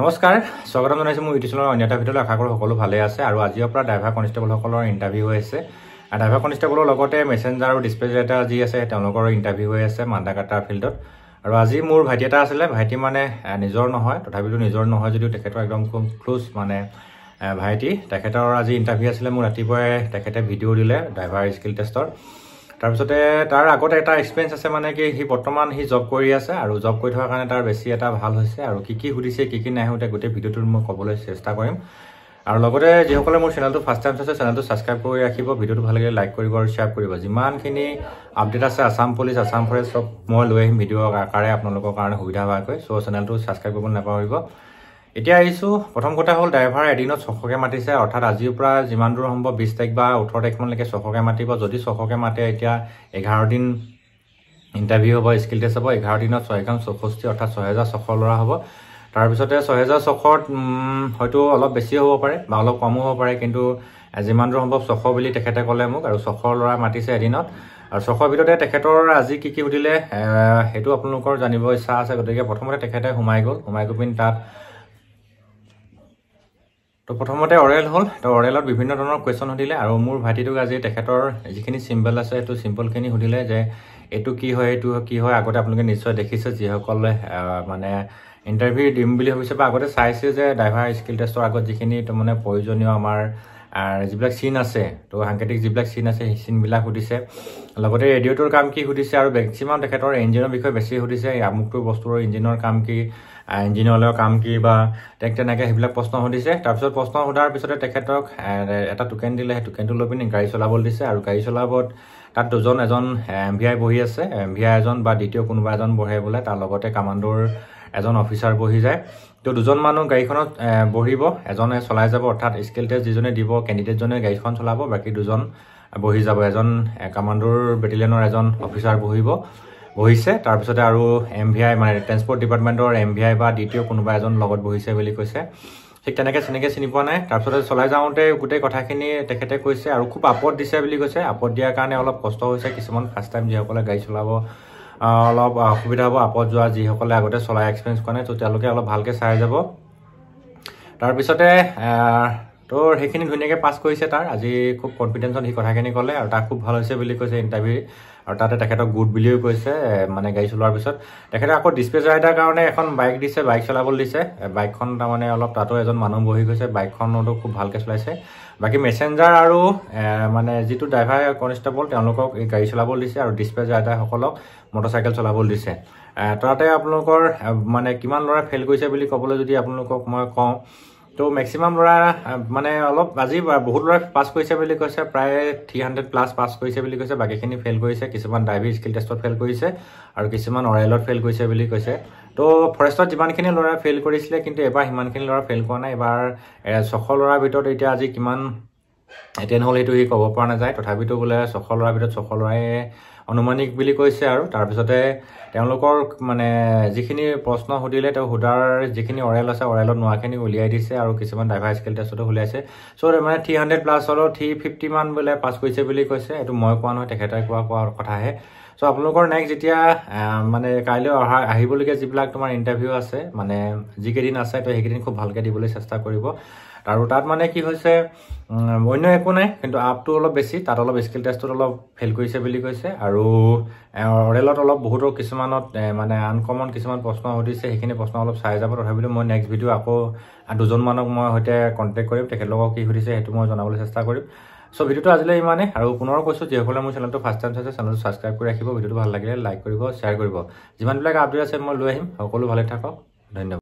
নমস্কাৰ স্বাগতম জনাইছো মোৰ ইউটিউব চেনেলৰ অন্য এটা ভিডিঅ'লৈ আশা কৰোঁ সকলো ভালে আছে আৰু আজিৰ পৰা ড্ৰাইভাৰ কনষ্টেবলসকলৰ ইণ্টাৰভিউ হৈ আছে আৰু ড্ৰাইভাৰ কনষ্টেবলৰ লগতে মেছেঞ্জাৰ আৰু ডিছপ্লেজ এটা যি আছে তেওঁলোকৰ ইণ্টাৰভিউ হৈ আছে মান্দাকাটা ফিল্ডত আৰু আজি মোৰ ভাইটি এটা আছিলে ভাইটি মানে নিজৰ নহয় তথাপিতো নিজৰ নহয় যদিও তেখেতৰ একদম খুব ক্লোজ মানে ভাইটি তেখেতৰ আজি ইণ্টাৰভিউ আছিলে মোৰ ৰাতিপুৱাই তেখেতে ভিডিঅ' দিলে ড্ৰাইভাৰ স্কিল টেষ্টৰ তাৰপিছতে তাৰ আগতে এটা এক্সপিৰিয়েঞ্চ আছে মানে কি সি বৰ্তমান সি জব কৰি আছে আৰু জব কৰি থকাৰ কাৰণে তাৰ বেছি এটা ভাল হৈছে আৰু কি সুধিছে কি নাই হোতে গোটেই ভিডিঅ'টোত মই ক'বলৈ চেষ্টা কৰিম আৰু লগতে যিসকলে মোৰ চেনেলটো ফাৰ্ষ্ট টাইম চাইছে চেনেলটো ছাবস্ক্ৰাইব কৰি ৰাখিব ভিডিঅ'টো ভাল লাগিলে লাইক কৰিব আৰু শ্বেয়াৰ কৰিব যিমানখিনি আপডেট আছে আসাম পুলিচ আসাম ফৰেষ্ট চব মই লৈ আহিম ভিডিঅ' আকাৰে আপোনালোকৰ কাৰণে সুবিধা হোৱাকৈ চ' চেনেলটো ছাবস্ক্ৰাইব কৰিব নাপাহৰিব এতিয়া আহিছোঁ প্ৰথম কথা হ'ল ড্ৰাইভাৰ এদিনত 600কে মাতিছে অৰ্থাৎ আজিৰ পৰা যিমান দূৰ সম্ভৱ 20 তাৰিখ বা 18 তাৰিখমানলৈকে 600কে মাতিব যদি 600কে মাতে এতিয়া 11 দিন ইণ্টাৰভিউ হ'ব স্কিল টেষ্ট হ'ব 11 দিনত 664 অৰ্থাৎ 6600 ল'ৰা হ'ব তাৰপিছতে 6600ত হয়তো অলপ বেছি হ'ব পাৰে বা অলপ কমো হ'ব পাৰে কিন্তু যিমান দূৰ সম্ভৱ 600 বুলি তেখেতে ক'লে মোক আৰু 600 ল'ৰা মাতিছে এদিনত আৰু 600 ভিতৰতে তেখেতৰ আজি কি সুধিলে সেইটো আপোনালোকৰ জানিব ইচ্ছা আছে গতিকে প্ৰথমতে তেখেতে সোমাই গৈ পিন তাত তো প্ৰথমতে অৰেল হ'ল তো অৰেলত বিভিন্ন ধৰণৰ কুৱেশ্যন সুধিলে আৰু মোৰ ভাইটিটোক আজি তেখেতৰ যিখিনি চিম্বল আছে সেইটো চিম্বলখিনি সুধিলে যে এইটো কি হয় আগতে আপোনালোকে নিশ্চয় দেখিছে যিসকলে মানে ইণ্টাৰভিউ দিম বুলি ভাবিছে বা আগতে চাইছে যে ড্ৰাইভাৰ স্কিল টেষ্টৰ আগত যিখিনি তো মানে প্ৰয়োজনীয় আমাৰ যিবিলাক চিন আছে তো সাংকেতিক যিবিলাক চিন আছে সেই চিনবিলাক সুধিছে লগতে ৰেডিঅ'টোৰ কাম কি সুধিছে আৰু মেক্সিমাম তেখেতৰ ইঞ্জিনৰ বিষয়ে বেছি সুধিছে আমুকটো বস্তুৰ ইঞ্জিনৰ কাম কি ইঞ্জিন অইলৰ কাম কি বা তেনেকৈ সেইবিলাক প্ৰশ্ন সুধিছে তাৰপিছত প্ৰশ্ন সোধাৰ পিছতে তেখেতক এটা টোকেন দিলে সেই টোকেনটো লৈ পিনি গাড়ী চলাবলৈ দিছে আৰু গাড়ী চলাবত তাত এজন MVI বহি আছে MVI এজন বা দ্বিতীয় কোনোবা এজন বহে বোলে তাৰ লগতে কামাণ্ডোৰ এজন অফিচাৰ বহি যায় তো দুজন মানুহ গাড়ীখনত বহিব এজনে চলাই যাব অৰ্থাৎ স্কিল টেষ্ট যিজনে দিব কেণ্ডিডেটজনে গাড়ীখন চলাব বাকী দুজন বহি যাব এজন কামাণ্ডোৰ বেটেলিয়নৰ এজন অফিচাৰ বহিছে তাৰপিছতে আৰু MVI মানে ট্ৰেন্সপৰ্ট ডিপাৰ্টমেণ্টৰ MVI বা দ্বিতীয় কোনোবা এজন লগত বহিছে বুলি কৈছে ঠিক তেনেকৈ চিনি পোৱা নাই তাৰপিছতে চলাই যাওঁতে গোটেই কথাখিনি তেখেতে কৈছে আৰু খুব আপদ দিছে বুলি কৈছে আপদ দিয়াৰ কাৰণে অলপ কষ্ট হৈছে কিছুমান ফাৰ্ষ্ট টাইম যিসকলে গাড়ী চলাব অলপ অসুবিধা হ'ব আপদ যোৱা যিসকলে আগতে চলাই এক্সপিৰিয়েঞ্চ কৰা নাই তো তেওঁলোকে অলপ ভালকৈ চাই যাব তাৰপিছতে তো সেইখিনি ধুনীয়াকৈ পাছ কৰিছে তাৰ আজি খুব কনফিডেঞ্চত সি কথাখিনি ক'লে আৰু তাক খুব ভাল হৈছে বুলি কৈছে ইণ্টাৰভিউ আৰু তাতে তেখেতক গুড বুলিও কৈছে মানে গাড়ী চলোৱাৰ পিছত তেখেতে আকৌ ডিছপ্লেজ ৰাইডাৰ কাৰণে এখন বাইক দিছে বাইক চলাবলৈ দিছে বাইকখন তাৰমানে অলপ তাতো এজন মানুহ বহি গৈছে বাইকখনতো খুব ভালকৈ চলাইছে বাকী মেছেঞ্জাৰ আৰু মানে যিটো ড্ৰাইভাৰ কনষ্টেবল তেওঁলোকক এই গাড়ী চলাবলৈ দিছে আৰু ডিছপ্লেজ ৰাইডাৰসকলক মটৰচাইকেল চলাবলৈ দিছে তাতে আপোনালোকৰ মানে কিমান ল'ৰা ফেইল কৰিছে বুলি ক'বলৈ যদি আপোনালোকক মই কওঁ তো মেক্সিমাম ল'ৰা মানে অলপ আজি বহুত ল'ৰা পাছ কৰিছে বুলি কৈছে প্ৰায় 300+ পাছ কৰিছে বুলি কৈছে বাকীখিনি ফেইল কৰিছে কিছুমান ড্ৰাইভিং স্কিল টেষ্টত ফেইল কৰিছে আৰু কিছুমান অৰেলত ফেইল কৰিছে বুলি কৈছে তো ফৰেষ্টত যিমানখিনি ল'ৰা ফেইল কৰিছিলে কিন্তু এবাৰ সিমানখিনি ল'ৰা ফেইল কৰা নাই এবাৰ 600 ল'ৰাৰ ভিতৰত এতিয়া আজি কিমান এটেন হ'ল সেইটো সি ক'ব পৰা নাযায় তথাপিতো বোলে 600 ল'ৰাৰ ভিতৰত 600 ল'ৰাই অনুমানিক বুলি কৈছে আৰু তাৰপিছতে তেওঁলোকৰ মানে যিখিনি প্ৰশ্ন সুধিলে তেওঁ সোধাৰ যিখিনি অৰেল আছে অৰেলত নোৱাখিনি উলিয়াই দিছে আৰু কিছুমান ড্ৰাইভাৰ স্কিল টেষ্টতো উলিয়াইছে চ' মানে 300+ হ'লেও 350 মান বোলে পাছ কৰিছে বুলি কৈছে এইটো মই কোৱা নহয় তেখেতে কোৱা কথাহে চ' আপোনালোকৰ নেক্সট যেতিয়া মানে কাইলৈ আহিবলগীয়া যিবিলাক তোমাৰ ইণ্টাৰভিউ আছে মানে যিকেইদিন আছে তো সেইকেইদিন খুব ভালকৈ দিবলৈ চেষ্টা কৰিব আৰু তাত মানে কি হৈছে অন্য একো নাই কিন্তু আপটো অলপ বেছি তাত অলপ স্কিল টেষ্টত অলপ ফেইল কৰিছে বুলি কৈছে আৰু অৰেলত অলপ বহুতো কিছুমানত মানে আনকমন কিছুমান প্ৰশ্ন সুধিছে সেইখিনি প্ৰশ্ন অলপ চাই যাব তথাপিতো মই নেক্সট ভিডিঅ' আকৌ দুজনমানক মই সৈতে কণ্টেক্ট কৰিম তেখেতলোকক কি সুধিছে সেইটো মই জনাবলৈ চেষ্টা কৰিম চ' ভিডিঅ'টো আজিলৈ ইমানে আৰু পুনৰ কৈছোঁ যিসকলে মোৰ চেনেলটো ফাৰ্ষ্ট টাইম চাইছে চেনেলটো ছাবস্ক্ৰাইব কৰি ৰাখিব ভিডিঅ'টো ভাল লাগিলে লাইক কৰিব শ্বেয়াৰ কৰিব যিমানবিলাক আপডেট আছে মই লৈ আহিম সকলো ভালে থাকক ধন্যবাদ